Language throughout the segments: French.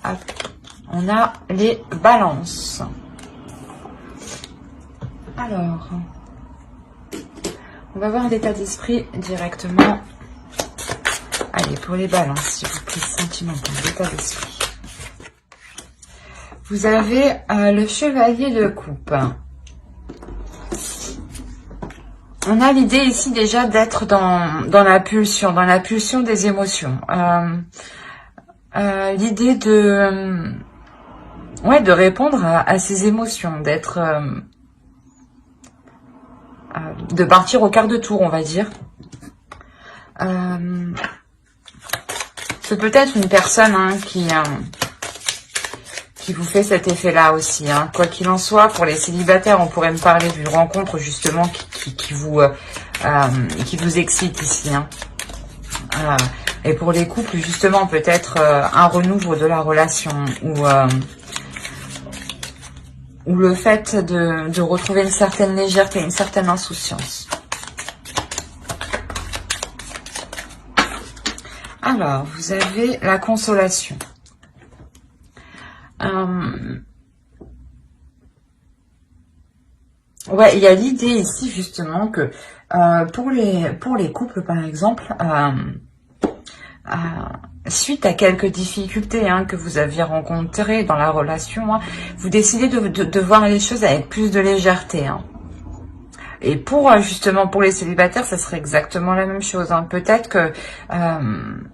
Hop. On a les balances. Alors, on va voir l'état d'esprit directement. Allez, pour les balances, s'il vous plaît, sentimental, l'état d'esprit. Vous avez le chevalier de coupe. On a l'idée ici déjà d'être dans la pulsion des émotions. L'idée de répondre à ces émotions, de partir au quart de tour, on va dire. C'est peut-être une personne qui vous fait cet effet-là aussi. Quoi qu'il en soit, pour les célibataires, on pourrait me parler d'une rencontre justement qui vous excite ici. Et pour les couples, justement, peut-être un renouveau de la relation ou le fait de retrouver une certaine légèreté, une certaine insouciance. Alors, vous avez la consolation. Ouais, il y a l'idée ici justement que pour les couples par exemple, suite à quelques difficultés que vous aviez rencontrées dans la relation, vous décidez de voir les choses avec plus de légèreté. Et justement pour les célibataires, ça serait exactement la même chose. Peut-être que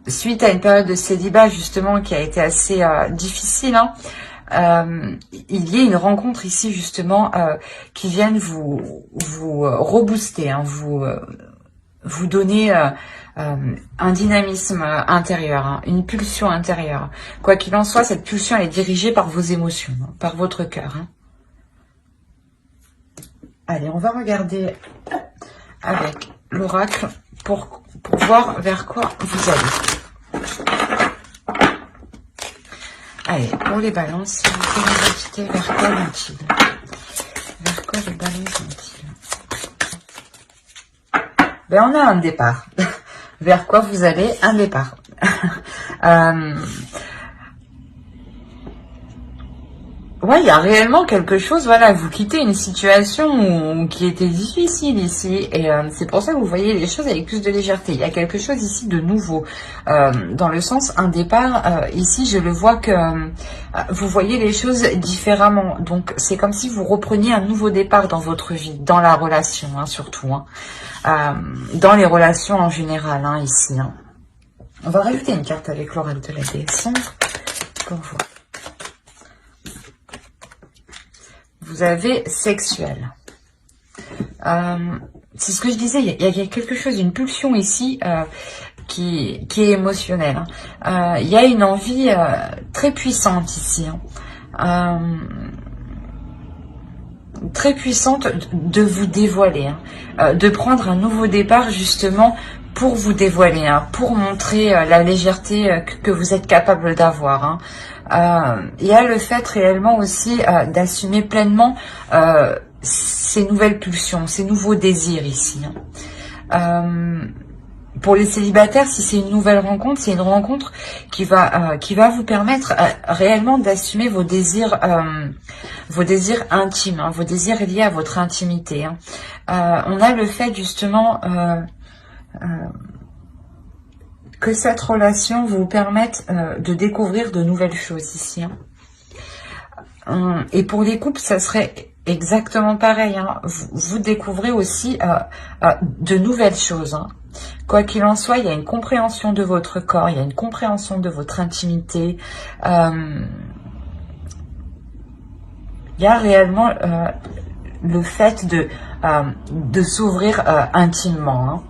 suite à une période de célibat justement qui a été assez difficile, il y a une rencontre ici justement qui vienne vous rebooster, vous donner un dynamisme intérieur, une pulsion intérieure. Quoi qu'il en soit, cette pulsion elle est dirigée par vos émotions, par votre cœur. Allez, on va regarder avec l'oracle pour voir vers quoi vous allez. Allez, pour les balances, si vous pouvez nous indiquer vers quoi vont-ils? Vers quoi les balances vont-ils? Ben, on a un départ. Vers quoi vous allez? Un départ. Ouais, il y a réellement quelque chose, voilà, vous quittez une situation qui était difficile ici, et c'est pour ça que vous voyez les choses avec plus de légèreté. Il y a quelque chose ici de nouveau, dans le sens, un départ, ici je le vois que vous voyez les choses différemment, donc c'est comme si vous repreniez un nouveau départ dans votre vie, dans la relation, surtout, dans les relations en général, ici. On va rajouter une carte avec l'oracle de la déesse sombre, pour voir. Vous avez sexuel. C'est ce que je disais, il y a quelque chose, une pulsion ici qui est émotionnelle. Il y a une envie très puissante ici. Très puissante de vous dévoiler. De prendre un nouveau départ justement pour vous dévoiler, pour montrer la légèreté que vous êtes capable d'avoir. Il y a le fait réellement aussi d'assumer pleinement ces nouvelles pulsions, ces nouveaux désirs ici. Pour les célibataires, si c'est une nouvelle rencontre, c'est une rencontre qui va vous permettre réellement d'assumer vos désirs intimes, vos désirs liés à votre intimité. On a le fait justement que cette relation vous permette de découvrir de nouvelles choses ici. Et pour les couples, ça serait exactement pareil. Vous découvrez aussi de nouvelles choses. Quoi qu'il en soit, il y a une compréhension de votre corps, il y a une compréhension de votre intimité. Il y a réellement le fait de s'ouvrir intimement.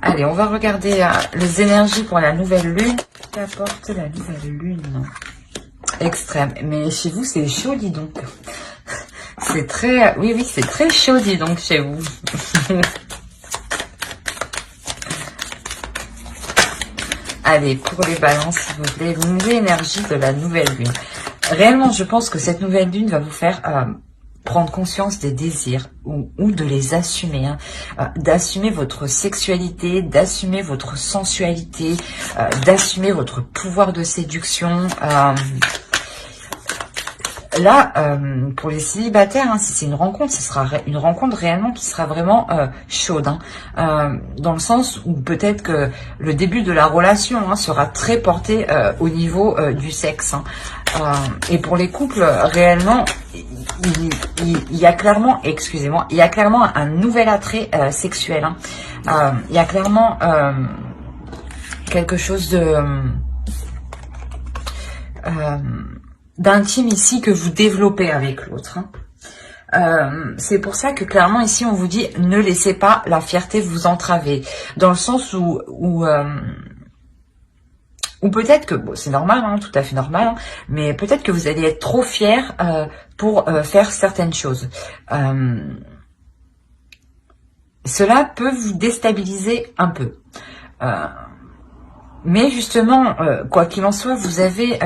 Allez, on va regarder les énergies pour la nouvelle lune. Qu'apporte la nouvelle lune? Extrême. Mais chez vous, c'est chaud, dis donc. C'est très... Oui, c'est très chaud, dis donc, chez vous. Allez, pour les balances, s'il vous plaît, l'énergie de la nouvelle lune. Réellement, je pense que cette nouvelle lune va vous faire prendre conscience des désirs ou de les assumer, hein, d'assumer votre sexualité, d'assumer votre sensualité, d'assumer votre pouvoir de séduction. Là, pour les célibataires, hein, si c'est une rencontre, ce sera une rencontre réellement qui sera vraiment chaude, hein, dans le sens où peut-être que le début de la relation, hein, sera très porté au niveau du sexe, hein. Et pour les couples, réellement, il y a clairement, excusez-moi, il y a clairement un nouvel attrait sexuel, hein. Il y a clairement quelque chose de d'intime ici que vous développez avec l'autre, hein. C'est pour ça que clairement ici on vous dit ne laissez pas la fierté vous entraver, dans le sens où peut-être que, bon, c'est normal, hein, tout à fait normal, hein, mais peut-être que vous allez être trop fier pour faire certaines choses. Cela peut vous déstabiliser un peu. Mais justement, quoi qu'il en soit, vous avez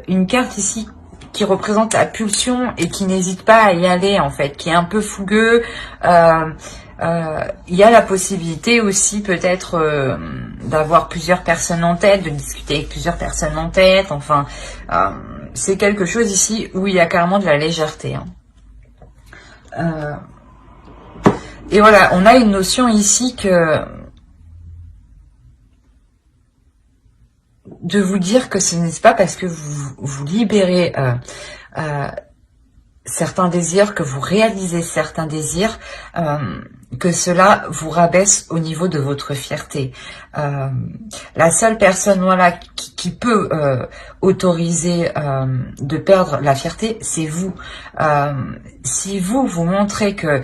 une carte ici qui représente la pulsion et qui n'hésite pas à y aller, en fait, qui est un peu fougueux. Il y a la possibilité aussi peut-être d'avoir plusieurs personnes en tête, de discuter avec plusieurs personnes en tête. Enfin, c'est quelque chose ici où il y a carrément de la légèreté, hein. Et voilà, on a une notion ici que de vous dire que ce n'est pas parce que vous libérez certains désirs, que vous réalisez certains désirs, que cela vous rabaisse au niveau de votre fierté. La seule personne, voilà, qui peut autoriser de perdre la fierté, c'est vous. Si vous montrez que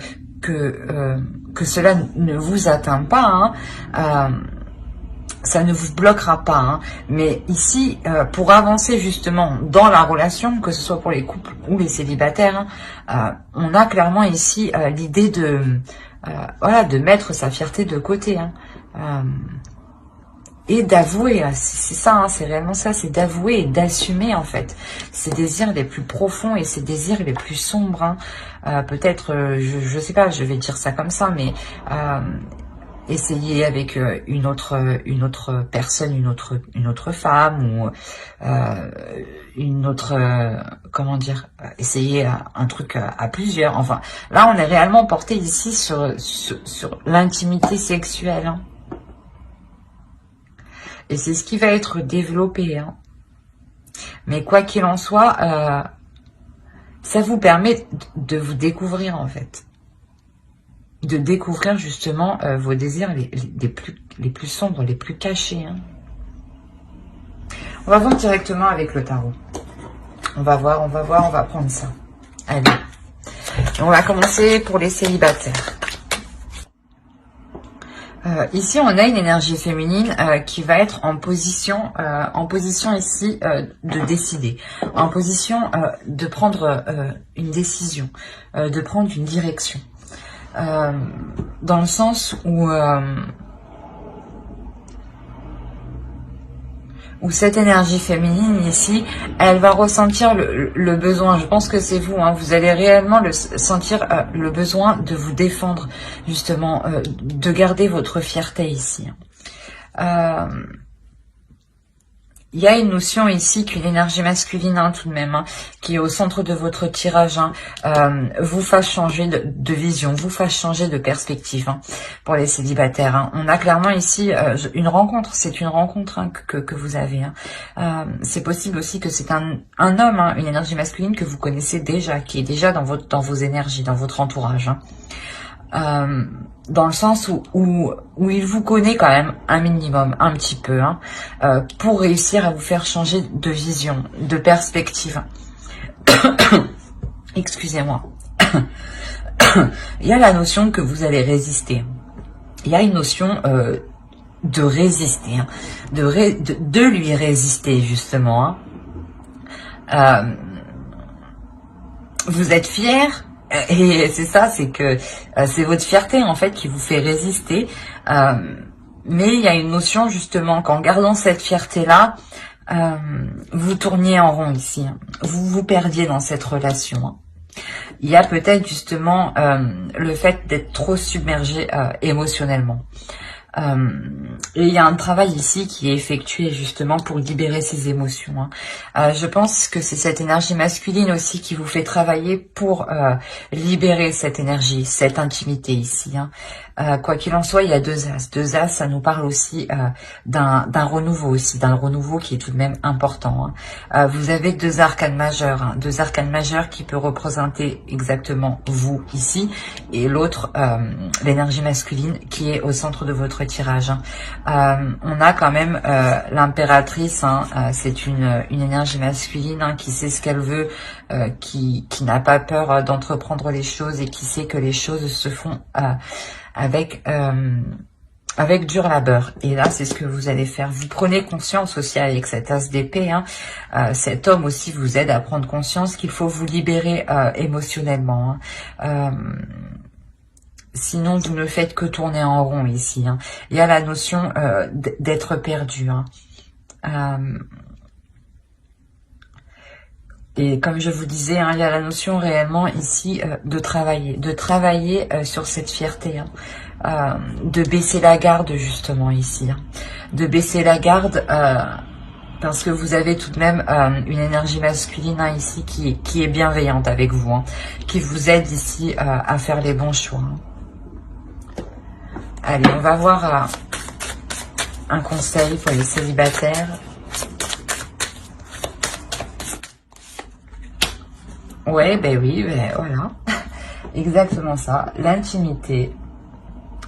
cela ne vous atteint pas, hein, ça ne vous bloquera pas, hein. Mais ici, pour avancer justement dans la relation, que ce soit pour les couples ou les célibataires, hein, on a clairement ici l'idée de voilà, de mettre sa fierté de côté, hein, et d'avouer, c'est ça, hein, c'est réellement ça, c'est d'avouer et d'assumer en fait ses désirs les plus profonds et ses désirs les plus sombres, hein. Peut-être, je sais pas, je vais dire ça comme ça, mais essayer avec une autre personne, une autre femme, ou une autre, comment dire, essayer un truc à plusieurs. Enfin, là, on est réellement porté ici sur l'intimité sexuelle, hein. Et c'est ce qui va être développé, hein. Mais quoi qu'il en soit, ça vous permet de vous découvrir, en fait. De découvrir justement vos désirs les plus sombres, les plus cachés, hein. On va voir directement avec le tarot. On va voir, on va prendre ça. Allez. On va commencer pour les célibataires. Ici, on a une énergie féminine qui va être en position ici de décider, en position de prendre une décision, de prendre une direction. Dans le sens où cette énergie féminine ici, elle va ressentir le besoin. Je pense que c'est vous, hein, vous allez réellement sentir le besoin de vous défendre, justement, de garder votre fierté ici. Il y a une notion ici qu'une énergie masculine, hein, tout de même, hein, qui est au centre de votre tirage, hein, vous fasse changer de vision, vous fasse changer de perspective, hein, pour les célibataires, hein. On a clairement ici une rencontre, c'est une rencontre, hein, que vous avez, hein. C'est possible aussi que c'est un homme, hein, une énergie masculine que vous connaissez déjà, qui est déjà dans vos énergies, dans votre entourage, hein. Dans le sens où il vous connaît quand même un minimum, un petit peu, hein, pour réussir à vous faire changer de vision, de perspective. Excusez-moi. Il y a la notion que vous allez résister. Il y a une notion de résister, hein, de lui résister justement, hein. Vous êtes fier. Et c'est ça, c'est que c'est votre fierté en fait qui vous fait résister. Mais il y a une notion justement qu'en gardant cette fierté-là, vous tourniez en rond ici, hein. Vous vous perdiez dans cette relation, hein. Il y a peut-être justement le fait d'être trop submergé émotionnellement. Et il y a un travail ici qui est effectué justement pour libérer ses émotions. Je pense que c'est cette énergie masculine aussi qui vous fait travailler pour libérer cette énergie, cette intimité ici. Quoi qu'il en soit, il y a deux as. Deux as, ça nous parle aussi d'un renouveau aussi, d'un renouveau qui est tout de même important. Vous avez deux arcanes majeurs, deux arcanes majeurs qui peut représenter exactement vous ici, et l'autre, l'énergie masculine qui est au centre de votre tirage. On a quand même l'impératrice, c'est une énergie masculine qui sait ce qu'elle veut, qui n'a pas peur d'entreprendre les choses et qui sait que les choses se font avec dur labeur. Et là, c'est ce que vous allez faire. Vous prenez conscience aussi avec cet as d'épée. Cet homme aussi vous aide à prendre conscience qu'il faut vous libérer émotionnellement. Sinon, vous ne faites que tourner en rond ici. Il y a la notion d'être perdu. Et comme je vous disais, il y a la notion réellement ici de travailler sur cette fierté, de baisser la garde justement ici, de baisser la garde parce que vous avez tout de même une énergie masculine ici qui est bienveillante avec vous, qui vous aide ici à faire les bons choix. Allez, on va voir un conseil pour les célibataires. Ouais, ben oui, ben voilà. Exactement ça. L'intimité.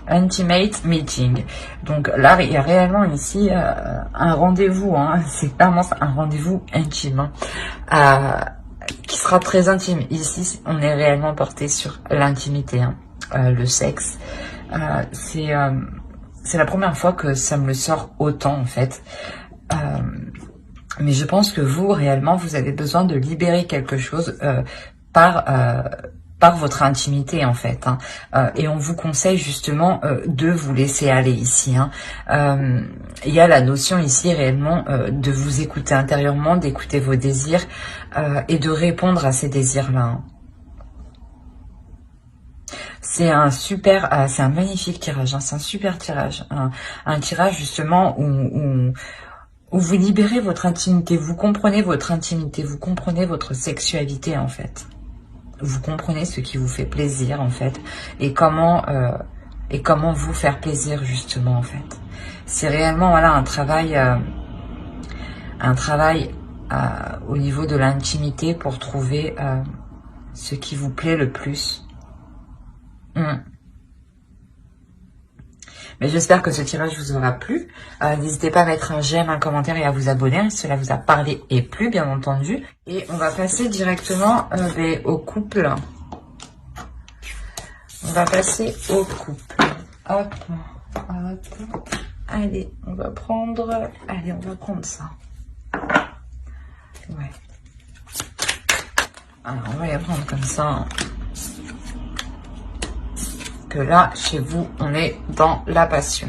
Intimate meeting. Donc là, il y a réellement ici un rendez-vous. C'est clairement un rendez-vous intime. Qui sera très intime. Ici, on est réellement porté sur l'intimité. Le sexe. C'est la première fois que ça me le sort autant, en fait. Mais je pense que vous, réellement, vous avez besoin de libérer quelque chose par votre intimité, en fait. Et on vous conseille justement de vous laisser aller ici. Il y a la notion ici, réellement, de vous écouter intérieurement, d'écouter vos désirs et de répondre à ces désirs-là. C'est un magnifique tirage. C'est un super tirage. Un tirage, justement, où vous libérez votre intimité, vous comprenez votre intimité, vous comprenez votre sexualité en fait. Vous comprenez ce qui vous fait plaisir en fait et comment vous faire plaisir justement en fait. C'est réellement voilà un travail au niveau de l'intimité pour trouver ce qui vous plaît le plus. Mais j'espère que ce tirage vous aura plu. N'hésitez pas à mettre un j'aime, un commentaire et à vous abonner si cela vous a parlé et plu, bien entendu. Et on va passer directement au couple. On va passer au couple. Hop, hop. Allez, on va prendre ça. Ouais. Alors, on va les prendre comme ça. Que là, chez vous, on est dans la passion,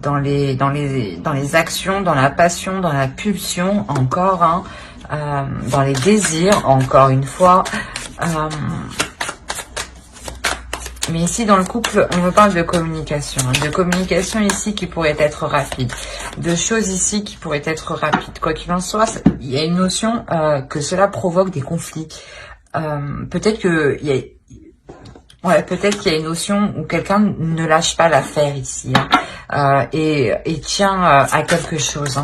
dans les actions, dans la passion, dans la pulsion, encore, dans les désirs, encore une fois. Mais ici, dans le couple, on me parle de communication ici qui pourrait être rapide, de choses ici qui pourraient être rapides. Quoi qu'il en soit, il y a une notion que cela provoque des conflits. Peut-être qu'il y a une notion où quelqu'un ne lâche pas l'affaire ici et tient à quelque chose.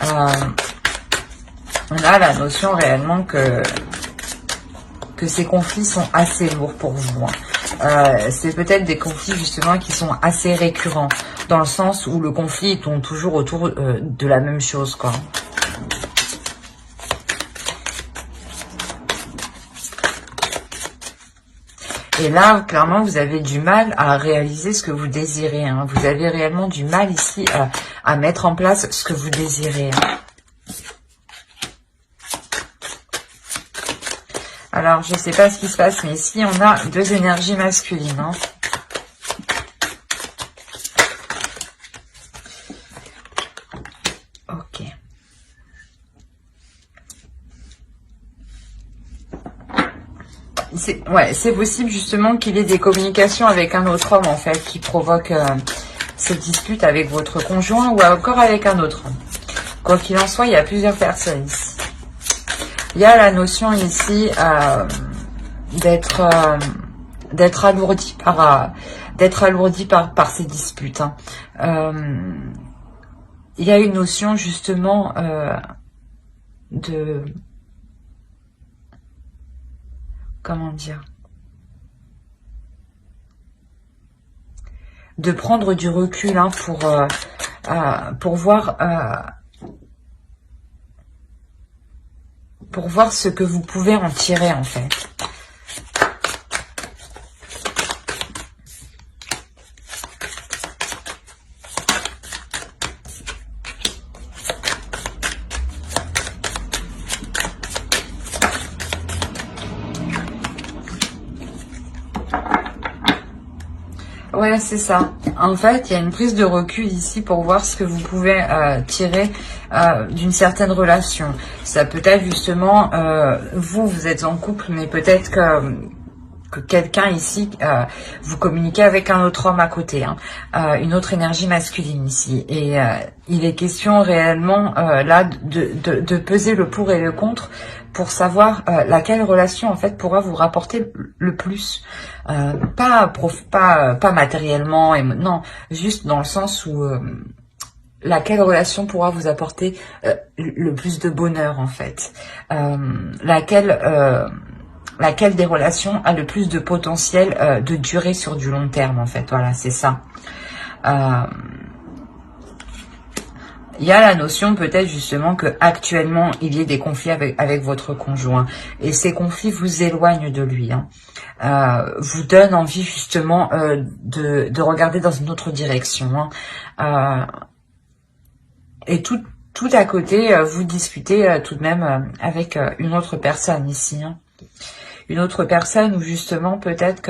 On a la notion réellement que ces conflits sont assez lourds pour vous. C'est peut-être des conflits justement qui sont assez récurrents, dans le sens où le conflit tourne toujours autour de la même chose, quoi. Et là, clairement, vous avez du mal à réaliser ce que vous désirez. Vous avez réellement du mal ici à mettre en place ce que vous désirez. Alors, je ne sais pas ce qui se passe, mais ici, on a deux énergies masculines. Ok. c'est possible justement qu'il y ait des communications avec un autre homme en fait qui provoque ces disputes avec votre conjoint ou encore avec un autre homme. Quoi qu'il en soit, il y a plusieurs personnes ici. Il y a la notion ici d'être alourdi par ces disputes. Hein. Il y a une notion justement de... Comment dire? De prendre du recul hein, pour voir ce que vous pouvez en tirer en fait. Ouais, c'est ça. En fait, il y a une prise de recul ici pour voir ce que vous pouvez tirer d'une certaine relation. Ça peut être justement, vous êtes en couple, mais peut-être que quelqu'un ici, vous communiquez avec un autre homme à côté, hein, une autre énergie masculine ici. Et il est question réellement là de peser le pour et le contre pour savoir laquelle relation en fait pourra vous rapporter le plus. Pas matériellement, non, juste dans le sens où laquelle relation pourra vous apporter le plus de bonheur en fait. Laquelle des relations a le plus de potentiel de durer sur du long terme en fait. Voilà, c'est ça. Il y a la notion peut-être justement que actuellement il y ait des conflits avec votre conjoint et ces conflits vous éloignent de lui, hein. Vous donnent envie justement de regarder dans une autre direction, hein. Et tout à côté, vous discutez tout de même avec une autre personne ici, hein. Une autre personne où justement peut-être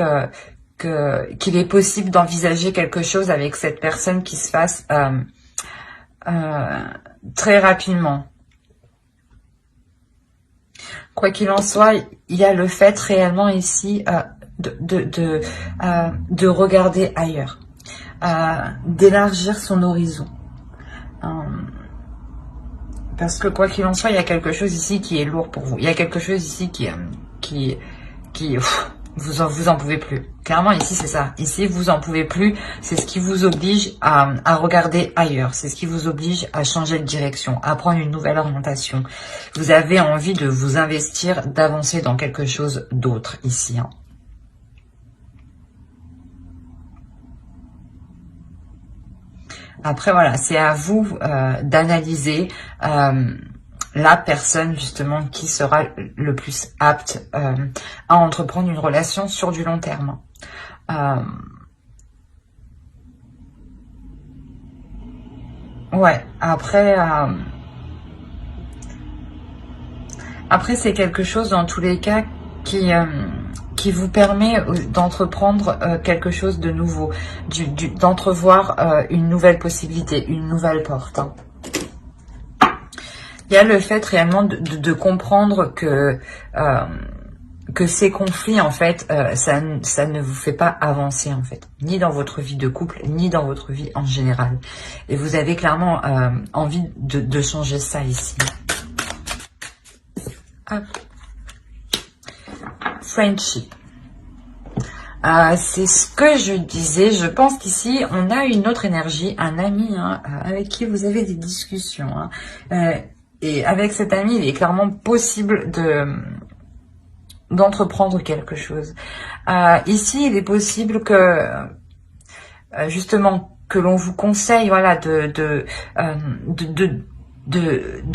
qu'il est possible d'envisager quelque chose avec cette personne qui se fasse très rapidement. Quoi qu'il en soit, il y a le fait réellement ici de regarder ailleurs, d'élargir son horizon. Parce que quoi qu'il en soit, il y a quelque chose ici qui est lourd pour vous. Il y a quelque chose ici qui vous en pouvez plus. Clairement, ici, c'est ça. Ici, vous en pouvez plus. C'est ce qui vous oblige à regarder ailleurs. C'est ce qui vous oblige à changer de direction, à prendre une nouvelle orientation. Vous avez envie de vous investir, d'avancer dans quelque chose d'autre ici, hein. Après, voilà, c'est à vous d'analyser la personne justement qui sera le plus apte à entreprendre une relation sur du long terme. Ouais, après c'est quelque chose dans tous les cas qui vous permet d'entreprendre quelque chose de nouveau, d'entrevoir une nouvelle possibilité, une nouvelle porte, hein. Il y a le fait réellement de comprendre que ces conflits, en fait, ça ne vous fait pas avancer, en fait, ni dans votre vie de couple, ni dans votre vie en général. Et vous avez clairement envie de changer ça ici. Hop. Friendship. C'est ce que je disais. Je pense qu'ici, on a une autre énergie, un ami hein, avec qui vous avez des discussions. Hein. Et avec cet ami, il est clairement possible d'entreprendre quelque chose. Ici, il est possible que, justement, que l'on vous conseille, voilà, de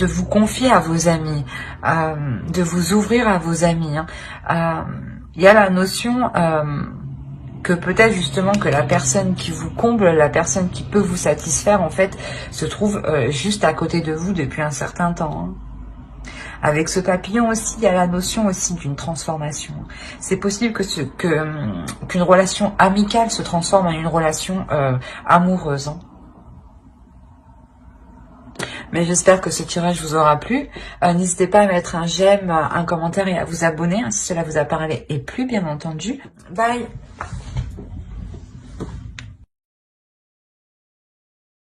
vous confier à vos amis, de vous ouvrir à vos amis. Hein. Il y a la notion que peut-être justement que la personne qui vous comble, la personne qui peut vous satisfaire, en fait, se trouve juste à côté de vous depuis un certain temps. Hein. Avec ce papillon aussi, il y a la notion aussi d'une transformation. C'est possible qu'une relation amicale se transforme en une relation amoureuse. Hein. Mais j'espère que ce tirage vous aura plu. N'hésitez pas à mettre un j'aime, un commentaire et à vous abonner, hein, si cela vous a parlé et plu, bien entendu. Bye!